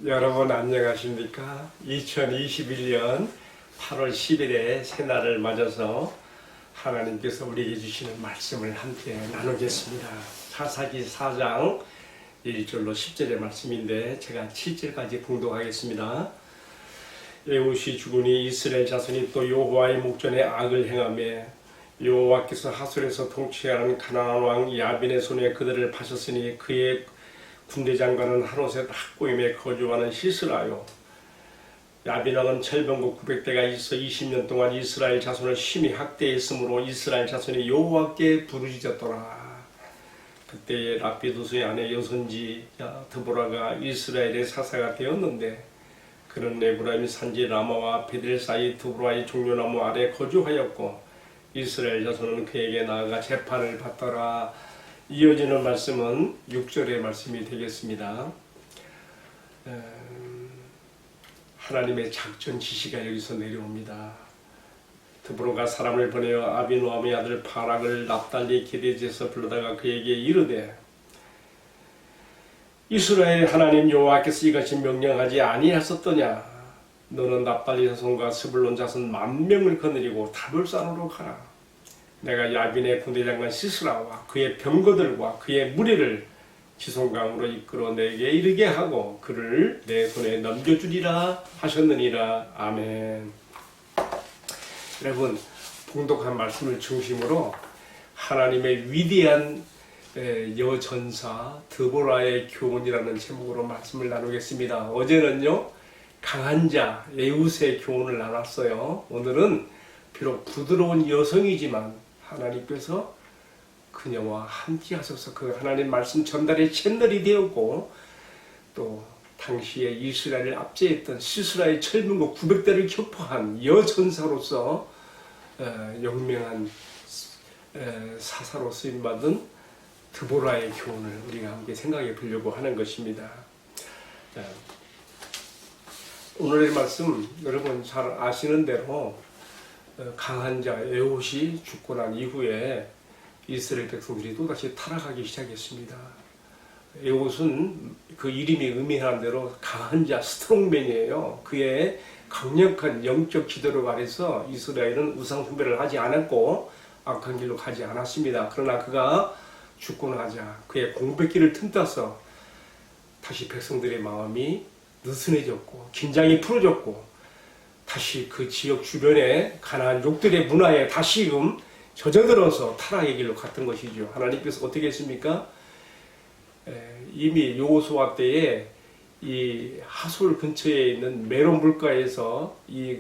여러분 안녕하십니까? 2021년 8월 10일에 새날을 맞아서 하나님께서 우리에게 주시는 말씀을 함께 나누겠습니다. 사사기 4장 1절로 10절의 말씀인데 제가 7절까지 봉독하겠습니다. 에훗이 죽으니 이스라엘 자손이 또 여호와의 목전에 악을 행하며 여호와께서 하솔에서 통치하는 가나안 왕 야빈의 손에 그들을 파셨으니 그의 군대장관은 하롯의 학고임에 거주하는 시스라요. 야빈 왕은 철병국 900대가 있어 20년 동안 이스라엘 자손을 심히 학대했으므로 이스라엘 자손이 여호와께 부르짖었더라. 그때에 라피도스의 아내 여선지자 드보라가 이스라엘의 사사가 되었는데 그는 에브라임 산지 라마와 베델 사이 드보라의 종려나무 아래 거주하였고 이스라엘 자손은 그에게 나아가 재판을 받더라. 이어지는 말씀은 6절의 말씀이 되겠습니다. 하나님의 작전 지시가 여기서 내려옵니다. 드보라가 사람을 보내어 아비노함의 아들 바락을 납달리 게데스에서 불러다가 그에게 이르되 이스라엘 하나님 여호와께서 이같이 명령하지 아니하셨더냐? 너는 납달리 자손과 스불론 자손 10,000명을 거느리고 다볼산으로 가라. 내가 야빈의 군대장관 시스라와 그의 병거들과 그의 무리를 지손강으로 이끌어 내게 이르게 하고 그를 내 손에 넘겨주리라 하셨느니라. 아멘. 여러분, 봉독한 말씀을 중심으로 하나님의 위대한 여전사 드보라의 교훈이라는 제목으로 말씀을 나누겠습니다. 어제는요 강한 자 에훗의 교훈을 나눴어요. 오늘은 비록 부드러운 여성이지만 하나님께서 그녀와 함께 하셔서 그 하나님 말씀 전달의 채널이 되었고 또 당시에 이스라엘을 압제했던 시스라의 철문국 900대를 격파한 여전사로서 영명한 사사로 쓰임받은 드보라의 교훈을 우리가 함께 생각해 보려고 하는 것입니다. 오늘의 말씀 여러분 잘 아시는 대로 강한 자 에훗이 죽고 난 이후에 이스라엘 백성들이 또다시 타락하기 시작했습니다. 에훗은 그 이름이 의미하는 대로 강한 자, 스트롱맨이에요. 그의 강력한 영적 지도를 아래서 이스라엘은 우상 숭배를 하지 않았고 악한 길로 가지 않았습니다. 그러나 그가 죽고 나자 그의 공백기를 틈타서 다시 백성들의 마음이 느슨해졌고 긴장이 풀어졌고 다시 그 지역 주변의 가나안 족들의 문화에 다시금 젖어들어서 타락의 길로 갔던 것이죠. 하나님께서 어떻게 했습니까? 이미 여호수아 때에 이 하솔 근처에 있는 메론 물가에서 이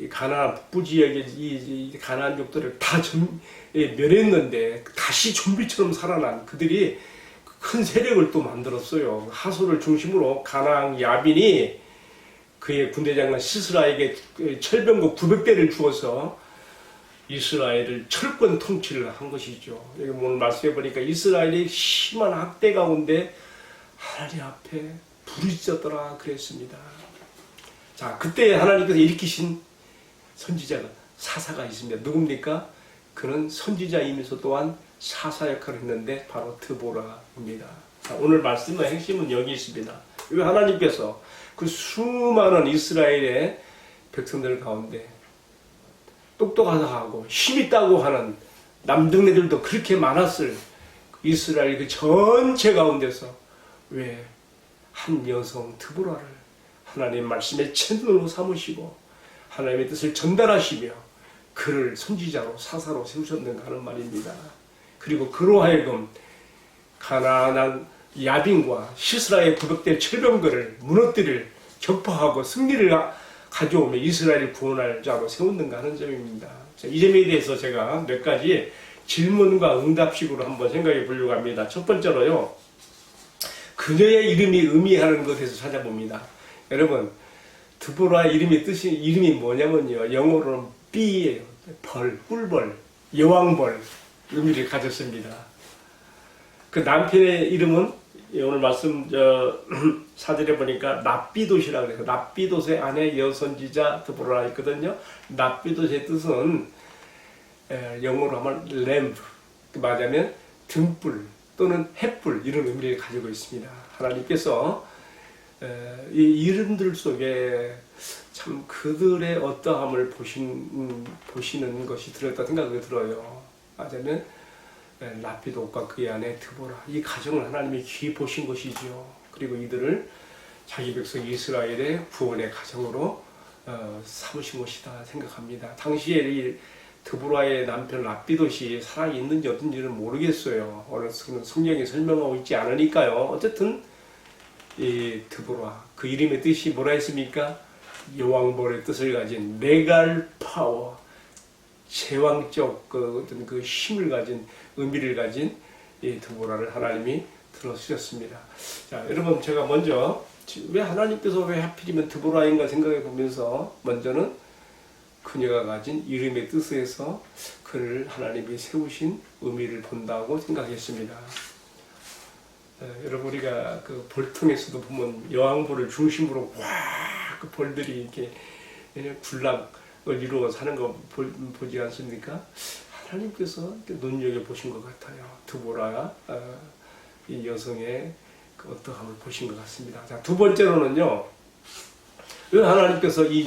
가나안 북부 지역의 이 가나안 족들을 다 멸했는데 다시 좀비처럼 살아난 그들이 큰 세력을 또 만들었어요. 하솔을 중심으로 가나안 야빈이 그의 군대장관 시스라에게 철병국 900대를 주어서 이스라엘을 철권 통치를 한 것이죠. 여기 오늘 말씀해 보니까 이스라엘이 심한 학대 가운데 하나님 앞에 부르짖었더라 그랬습니다. 자, 그때 하나님께서 일으키신 선지자가 사사가 있습니다. 누굽니까? 그는 선지자이면서 또한 사사 역할을 했는데 바로 드보라입니다. 자, 오늘 말씀의 핵심은 여기 있습니다. 왜 하나님께서 그 수많은 이스라엘의 백성들 가운데 똑똑하다고 힘있다고 하는 남등네들도 그렇게 많았을 이스라엘 그 전체 가운데서 왜 한 여성 드보라를 하나님 말씀의 채널로 삼으시고 하나님의 뜻을 전달하시며 그를 선지자로 사사로 세우셨는가 하는 말입니다. 그리고 그로 하여금 가나안 야빈과 시스라의 900대 철병거를 무너뜨릴 격파하고 승리를 가져오며 이스라엘을 구원할 자로 세웠는가 하는 점입니다. 이 점에 대해서 제가 몇 가지 질문과 응답식으로 한번 생각해 보려고 합니다. 첫 번째로요, 그녀의 이름이 의미하는 것에서 찾아봅니다. 여러분, 드보라의 이름이 뭐냐면요, 영어로는 B예요. 벌, 꿀벌, 여왕벌 의미를 가졌습니다. 그 남편의 이름은 오늘 말씀 사절에 보니까 납비돗이라고 해서 납비돗의 아내 여선지자 드보라 있거든요. 납비돗의 뜻은 영어로 하면 램프, 말하자면 등불 또는 햇불 이런 의미를 가지고 있습니다. 하나님께서 이 이름들 속에 참 그들의 어떠함을 보시는 것이 들었다 생각이 들어요. 아자면 라피도과 그의 아내 드보라, 이 가정을 하나님이 귀히 보신 것이지요. 그리고 이들을 자기 백성 이스라엘의 구원의 가정으로 삼으신 것이다 생각합니다. 당시에 이 드보라의 남편 라피도시 살아 있는지 어떤지는 모르겠어요. 어느 성경에 설명하고 있지 않으니까요. 어쨌든 이 드보라, 그 이름의 뜻이 뭐라 했습니까? 여왕벌의 뜻을 가진 레갈 파워, 제왕적 어떤 그 힘을 가진, 의미를 가진 이 드보라를 하나님이 들어주셨습니다. 자, 여러분, 제가 먼저 왜 하나님께서 왜 하필이면 드보라인가 생각해 보면서 먼저는 그녀가 가진 이름의 뜻에서 그를 하나님이 세우신 의미를 본다고 생각했습니다. 여러분, 우리가 그 볼통에서도 보면 여왕벌을 중심으로 그 벌들이 이렇게 군락을 이루어 사는 거 보지 않습니까? 하나님께서 눈여겨보신 것 같아요. 드보라, 이 여성의 그 어떠함을 보신 것 같습니다. 자, 두 번째로는요, 왜 하나님께서 이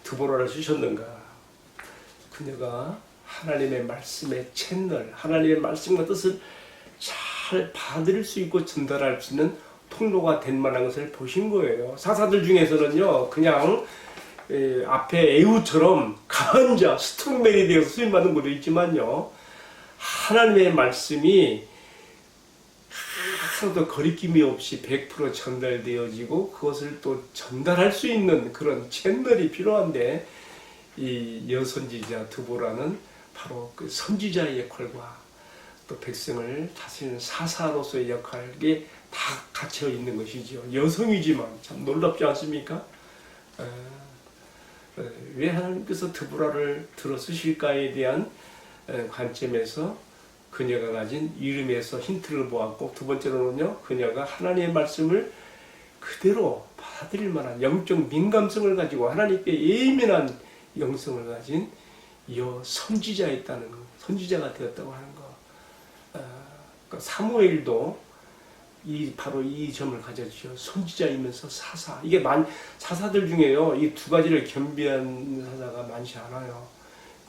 드보라를 쓰셨는가? 그녀가 하나님의 말씀의 채널, 하나님의 말씀과 뜻을 잘 받을 수 있고 전달할 수 있는 통로가 될 만한 것을 보신 거예요. 사사들 중에서는요, 그냥 앞에 에우처럼 강한 자, 스트롱맨이 되어서 쓰임받는 것도 있지만요, 하나님의 말씀이 하나도 거리낌이 없이 100% 전달되어지고 그것을 또 전달할 수 있는 그런 채널이 필요한데, 이 여선지자 드보라는 바로 그 선지자의 역할과 또 백성을 다스리는 사사로서의 역할에 다 갇혀 있는 것이지요. 여성이지만 참 놀랍지 않습니까? 왜 하나님께서 드보라를 들어 쓰실까에 대한 관점에서 그녀가 가진 이름에서 힌트를 보았고, 두 번째로는요, 그녀가 하나님의 말씀을 그대로 받아들일 만한 영적 민감성을 가지고 하나님께 예민한 영성을 가진 선지자였다는 거, 선지자가 되었다고 하는 거. 사무엘도 바로 이 점을 가졌죠. 선지자이면서 사사. 이게 사사들 중에요, 이 두 가지를 겸비한 사사가 많지 않아요.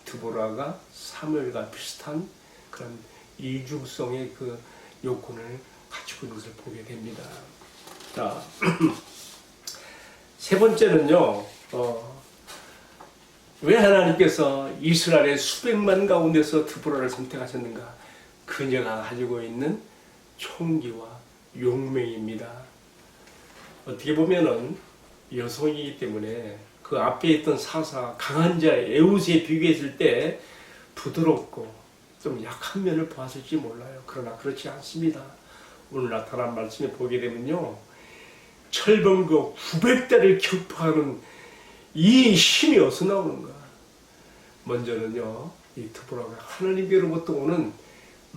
드보라가 사무엘과 비슷한 그런 이중성의 그 요건을 갖추고 있는 것을 보게 됩니다. 자, 세 번째는요, 왜 하나님께서 이스라엘의 수백만 가운데서 드보라를 선택하셨는가? 그녀가 가지고 있는 총기와 용맹입니다. 어떻게 보면은 여성이기 때문에 그 앞에 있던 사사, 강한 자의 에웃에 비교했을 때 부드럽고 좀 약한 면을 보았을지 몰라요. 그러나 그렇지 않습니다. 오늘 나타난 말씀에 보게 되면요, 철병거 900대를 격파하는 이 힘이 어디서 나오는가? 먼저는요, 이 드보라가 하나님께로부터 오는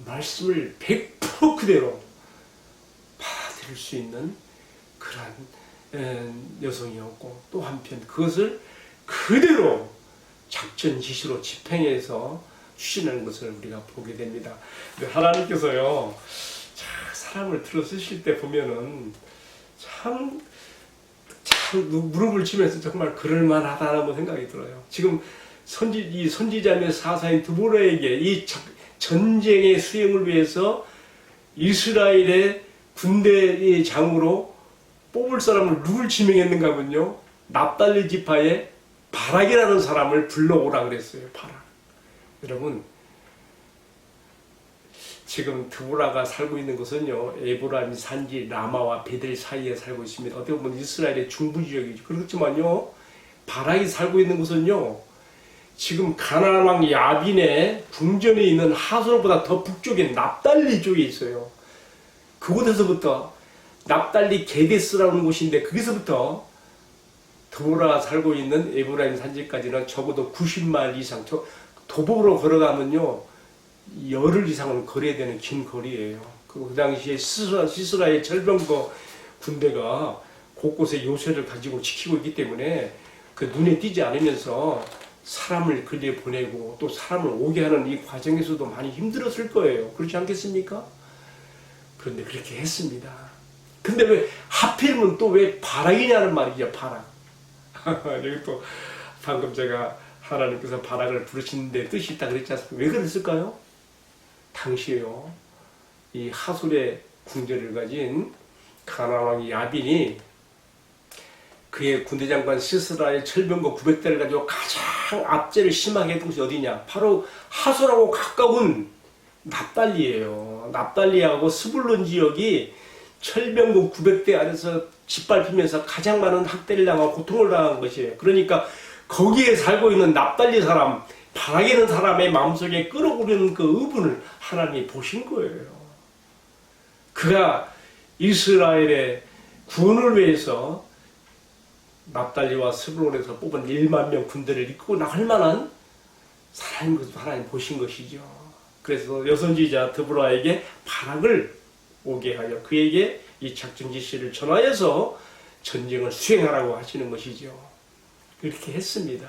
말씀을 100% 그대로 받아들일 수 있는 그런 여성이었고, 또 한편 그것을 그대로 작전 지시로 집행해서 추진하는 것을 우리가 보게 됩니다. 하나님께서요, 사람을 들어 쓰실 때 보면은 참 무릎을 치면서 정말 그럴만하다는 생각이 들어요. 지금 이 선지자의 사사인 드보라에게 이 전쟁의 수행을 위해서 이스라엘의 군대의 장으로 뽑을 사람을 누굴 지명했는가 하면요, 납달리 지파의 바락이라는 사람을 불러오라 그랬어요. 바락. 여러분, 지금 드보라가 살고 있는 곳은요, 에브라임 산지 라마와 베델 사이에 살고 있습니다. 어떻게 보면 이스라엘의 중부 지역이죠. 그렇지만요, 바락이 살고 있는 곳은요, 지금 가나안 왕 야빈의 궁전에 있는 하솔보다 더 북쪽인 납달리 쪽에 있어요. 그곳에서부터 납달리 게데스라는 곳인데, 거기서부터 드보라가 살고 있는 에브라임 산지까지는 적어도 90마일 이상, 도보로 걸어가면요, 열흘 이상은 걸어야 되는 긴 거리예요. 그 당시에 시스라의 철병거 군대가 곳곳에 요새를 가지고 지키고 있기 때문에 그 눈에 띄지 않으면서 사람을 그리에 보내고 또 사람을 오게 하는 이 과정에서도 많이 힘들었을 거예요. 그렇지 않겠습니까? 그런데 그렇게 했습니다. 근데 왜 하필이면 또 왜 바락이냐는 말이죠. 바락. 여기 또 방금 제가 하나님께서 바락을 부르시는데 뜻이 있다 그랬지 않습니까? 왜 그랬을까요? 당시에요, 이 하술의 궁전을 가진 가나안 왕 야빈이 그의 군대장관 시스라의 철병거 900대를 가지고 가장 압제를 심하게 했던 곳이 어디냐? 바로 하술하고 가까운 납달리예요. 납달리하고 스불론 지역이 철병거 900대 안에서 짓밟히면서 가장 많은 학대를 당하고 고통을 당한 것이에요. 그러니까 거기에 살고 있는 납달리 사람, 바락에 있는 사람의 마음속에 끌어오르는 그 의분을 하나님이 보신 거예요. 그가 이스라엘의 구원을 위해서 납달리와 스불론에서 뽑은 1만 명 군대를 이끌고 나갈 만한 사람인 것을 하나님 보신 것이죠. 그래서 여선지자 드보라에게 바락을 오게 하여 그에게 이 작전 지시를 전하여서 전쟁을 수행하라고 하시는 것이죠. 그렇게 했습니다.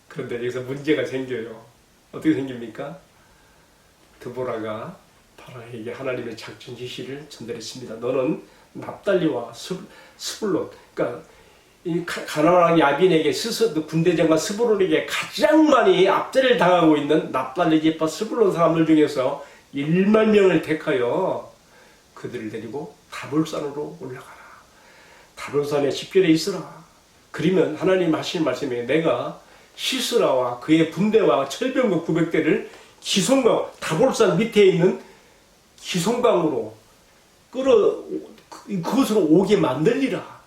그런데 여기서 문제가 생겨요. 어떻게 생깁니까? 드보라가 바락에게 하나님의 작전 지시를 전달했습니다. 너는 납달리와 스불론, 그러니까 이 가나안 야빈에게 군대장관 스불론에게 가장 많이 압제를 당하고 있는 납달리 지파 스불론 사람들 중에서 1만 명을 택하여 그들을 데리고 다볼산으로 올라가라. 다볼산에 집결해 있으라. 그러면 하나님 하시는 말씀이 내가 시스라와 그의 군대와 철병거 900대를 기송강, 다볼산 밑에 있는 기송강으로 그것으로 오게 만들리라.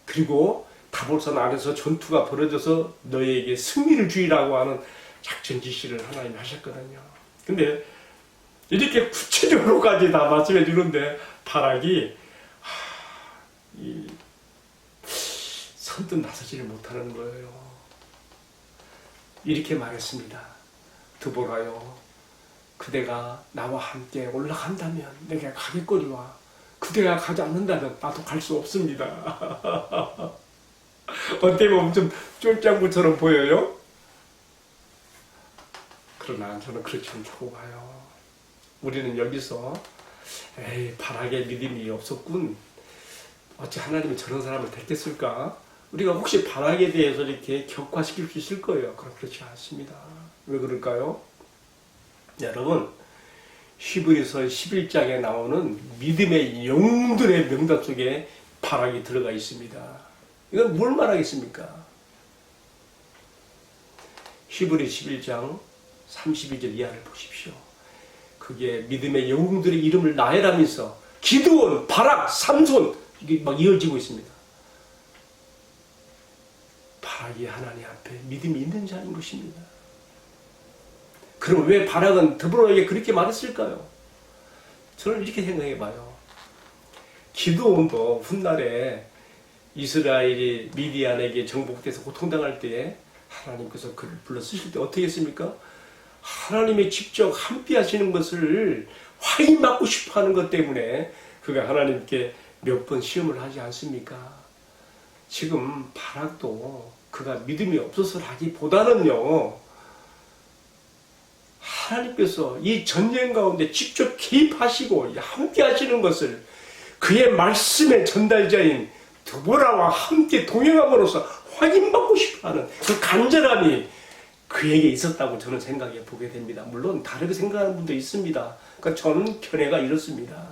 그리고 다볼산 안에서 전투가 벌어져서 너희에게 승리를 주의라고 하는 작전 지시를 하나님 하셨거든요. 근데 이렇게 구체적으로까지 다 말씀해 주는데 바락이 선뜻 나서지를 못하는 거예요. 이렇게 말했습니다. 드보라요, 그대가 나와 함께 올라간다면 내가 가겠거니와 그대가 가지 않는다면 나도 갈 수 없습니다. 어떻게 보면 좀 쫄짱구처럼 보여요? 그러나 저는 그렇지 않다고 봐요. 우리는 여기서 바락의 믿음이 없었군, 어찌 하나님이 저런 사람을 택했을까? 우리가 혹시 바락에 대해서 이렇게 격화시킬 수 있을 거예요. 그럼 그렇지 않습니다. 왜 그럴까요? 여러분, 히브리서 11장에 나오는 믿음의 영웅들의 명단 속에 바락이 들어가 있습니다. 이건 뭘 말하겠습니까? 히브리 11장 32절 이하를 보십시오. 그게 믿음의 영웅들의 이름을 나열하면서 기드온, 바락, 삼손 이게 막 이어지고 있습니다. 바락이 하나님 앞에 믿음이 있는 자인 것입니다. 그럼 왜 바락은 드보라에게 그렇게 말했을까요? 저는 이렇게 생각해 봐요. 기드온도 훗날에 이스라엘이 미디안에게 정복돼서 고통당할 때에 하나님께서 그를 불러 쓰실 때 어떻게 했습니까? 하나님이 직접 함께 하시는 것을 확인받고 싶어 하는 것 때문에 그가 하나님께 몇 번 시험을 하지 않습니까? 지금 바락도 그가 믿음이 없어서라기보다는요, 하나님께서 이 전쟁 가운데 직접 개입하시고 함께 하시는 것을 그의 말씀의 전달자인 드보라와 함께 동행함으로써 확인받고 싶어하는 그 간절함이 그에게 있었다고 저는 생각해 보게 됩니다. 물론 다르게 생각하는 분도 있습니다. 그러니까 저는 견해가 이렇습니다.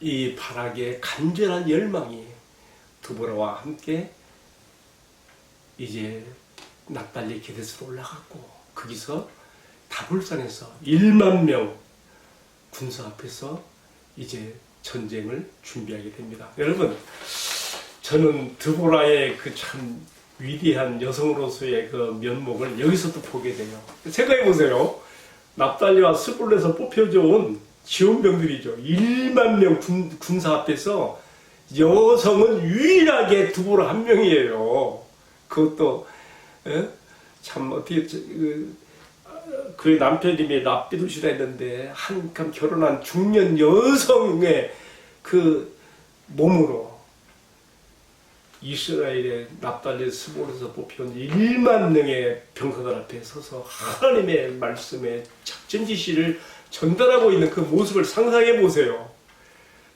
이 바락의 간절한 열망이 드보라와 함께 이제 납달리 게데스로 올라갔고 거기서 다볼산에서 1만 명 군사 앞에서 이제 전쟁을 준비하게 됩니다. 여러분, 저는 드보라의 그 참 위대한 여성으로서의 그 면목을 여기서도 보게 돼요. 생각해 보세요. 납달리와 스불론에서 뽑혀져 온 지원병들이죠. 1만 명 군사 앞에서 여성은 유일하게 드보라 한 명이에요. 그것도 참 어떻게 그의 남편님이 랍비두시라 했는데 한참 결혼한 중년 여성의 그 몸으로 이스라엘의 납달리 스불론에서 뽑혀온 1만 명의 병사들 앞에 서서 하나님의 말씀에 작전 지시를 전달하고 있는 그 모습을 상상해 보세요.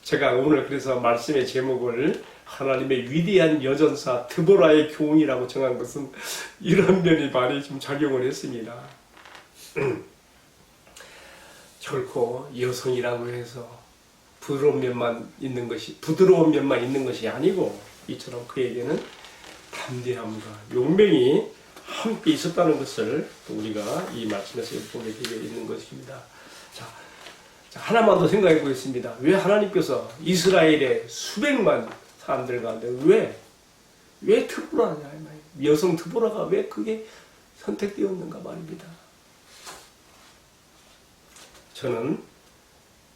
제가 오늘 그래서 말씀의 제목을 하나님의 위대한 여전사 드보라의 교훈이라고 정한 것은 이런 면이 많이 좀 작용을 했습니다. 결코 여성이라고 해서 부드러운 면만 있는 것이 아니고, 이처럼 그에게는 담대함과 용맹이 함께 있었다는 것을 우리가 이 말씀에서 보게 되어 있는 것입니다. 자, 하나만 더 생각해 보겠습니다. 왜 하나님께서 이스라엘의 수백만 사람들 가운데 왜 드보라냐, 여성 드보라가 왜 그게 선택되었는가 말입니다. 저는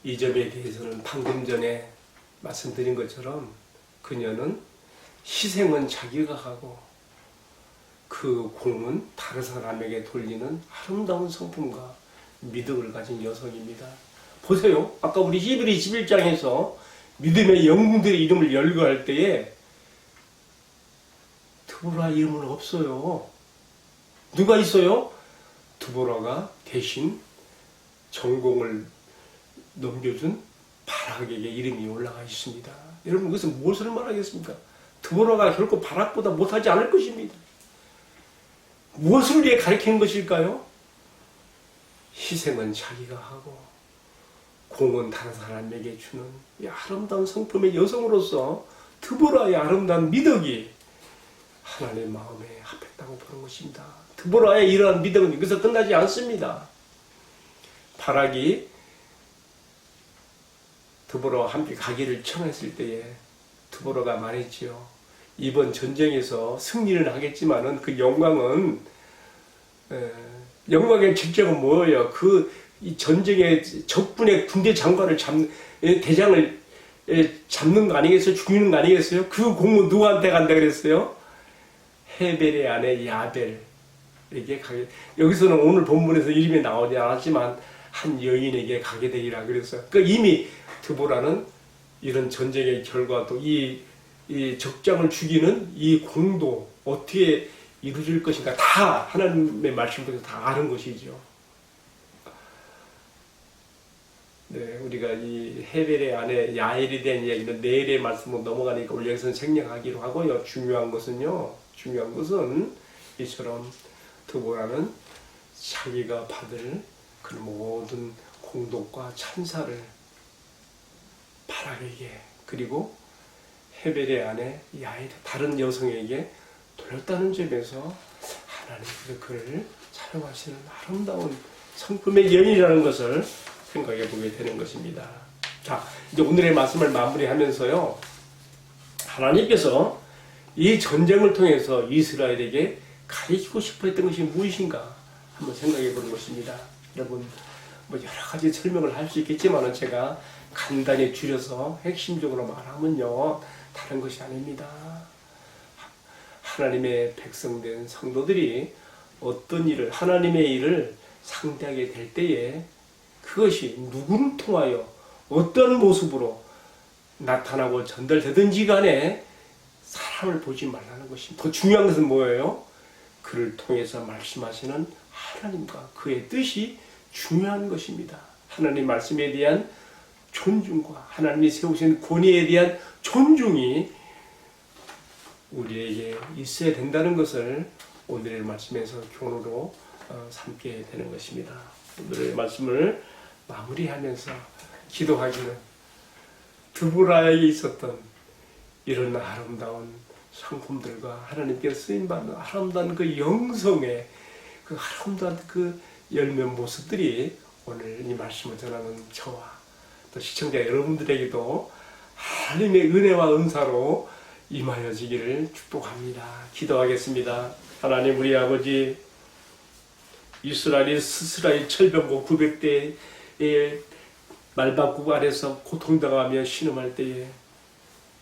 이 점에 대해서는 방금 전에 말씀드린 것처럼 그녀는 희생은 자기가 하고 그 공은 다른 사람에게 돌리는 아름다운 성품과 믿음을 가진 여성입니다. 보세요. 아까 우리 히브리 11장에서 믿음의 영웅들의 이름을 열거할 때에 드보라 이름은 없어요. 누가 있어요? 드보라가 대신 전공을 넘겨준 바락에게 이름이 올라가 있습니다. 여러분, 그것은 무엇을 말하겠습니까? 드보라가 결코 바락보다 못하지 않을 것입니다. 무엇을 위해 가르치는 것일까요? 희생은 자기가 하고 공은 다른 사람에게 주는 이 아름다운 성품의 여성으로서 드보라의 아름다운 미덕이 하나님의 마음에 합했다고 보는 것입니다. 드보라의 이러한 미덕은 여기서 끝나지 않습니다. 바락이 드보라와 함께 가기를 청했을 때에 드보라가 말했지요. 이번 전쟁에서 승리를 하겠지만은 그 영광의 직접은 뭐예요? 이 전쟁의 적군의 군대 장관을 대장을 잡는 거 아니겠어요? 죽이는 거 아니겠어요? 그 공은 누구한테 간다 그랬어요? 헤벨의 아내 야벨에게 가게. 여기서는 오늘 본문에서 이름이 나오지 않았지만 한 여인에게 가게 되리라 그랬어요. 그러니까 이미 드보라는 이런 전쟁의 결과도 이 적장을 죽이는 이 공도 어떻게 이루어질 것인가 다 하나님의 말씀에서 다 아는 것이죠. 네, 우리가 이 헤벨의 아내 야엘에 대한 이야기는 내일의 말씀으로 넘어가니까 우리 여기서는 생략하기로 하고요. 중요한 것은 이처럼 드보라는 자기가 받을 그 모든 공덕과 찬사를 바락에게 그리고 헤벨의 아내 야엘 다른 여성에게 돌렸다는 점에서 하나님께서 그를 사용하시는 아름다운 성품의 여인이라는 것을 생각해 보게 되는 것입니다. 자, 이제 오늘의 말씀을 마무리하면서요. 하나님께서 이 전쟁을 통해서 이스라엘에게 가르치고 싶어 했던 것이 무엇인가 한번 생각해 보는 것입니다. 여러분, 여러 가지 설명을 할 수 있겠지만 제가 간단히 줄여서 핵심적으로 말하면요. 다른 것이 아닙니다. 하나님의 백성된 성도들이 어떤 일을, 하나님의 일을 상대하게 될 때에 그것이 누구를 통하여 어떤 모습으로 나타나고 전달되든지 간에 사람을 보지 말라는 것입니다. 더 중요한 것은 뭐예요? 그를 통해서 말씀하시는 하나님과 그의 뜻이 중요한 것입니다. 하나님 말씀에 대한 존중과 하나님이 세우신 권위에 대한 존중이 우리에게 있어야 된다는 것을 오늘의 말씀에서 교훈으로 삼게 되는 것입니다. 오늘의 말씀을 마무리하면서 기도하기는 드보라에게 있었던 이런 아름다운 상품들과 하나님께 쓰임받는 아름다운 그 영성의 그 아름다운 그 열매 모습들이 오늘 이 말씀을 전하는 저와 또 시청자 여러분들에게도 하나님의 은혜와 은사로 임하여지기를 축복합니다. 기도하겠습니다. 하나님 우리 아버지, 이스라엘이 스스라의 철병고 900대의 말박국 아래서 고통당하며 신음할 때에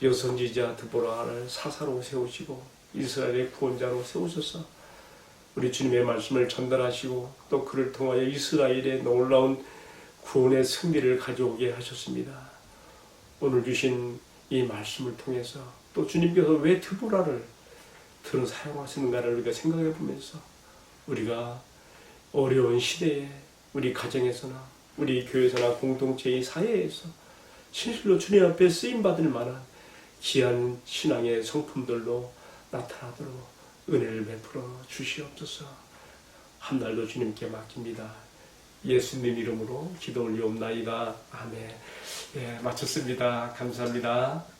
여선지자 드보라를 사사로 세우시고 이스라엘의 구원자로 세우셔서 우리 주님의 말씀을 전달하시고 또 그를 통하여 이스라엘의 놀라운 구원의 승리를 가져오게 하셨습니다. 오늘 주신 이 말씀을 통해서 또 주님께서 왜 드보라를 들어 사용하시는가를 우리가 생각해 보면서 우리가 어려운 시대에 우리 가정에서나 우리 교회에서나 공동체의 사회에서 진실로 주님 앞에 쓰임받을 만한 귀한 신앙의 성품들로 나타나도록 은혜를 베풀어 주시옵소서. 한 날도 주님께 맡깁니다. 예수님 이름으로 기도 올리옵나이다. 아멘. 예, 마쳤습니다. 감사합니다.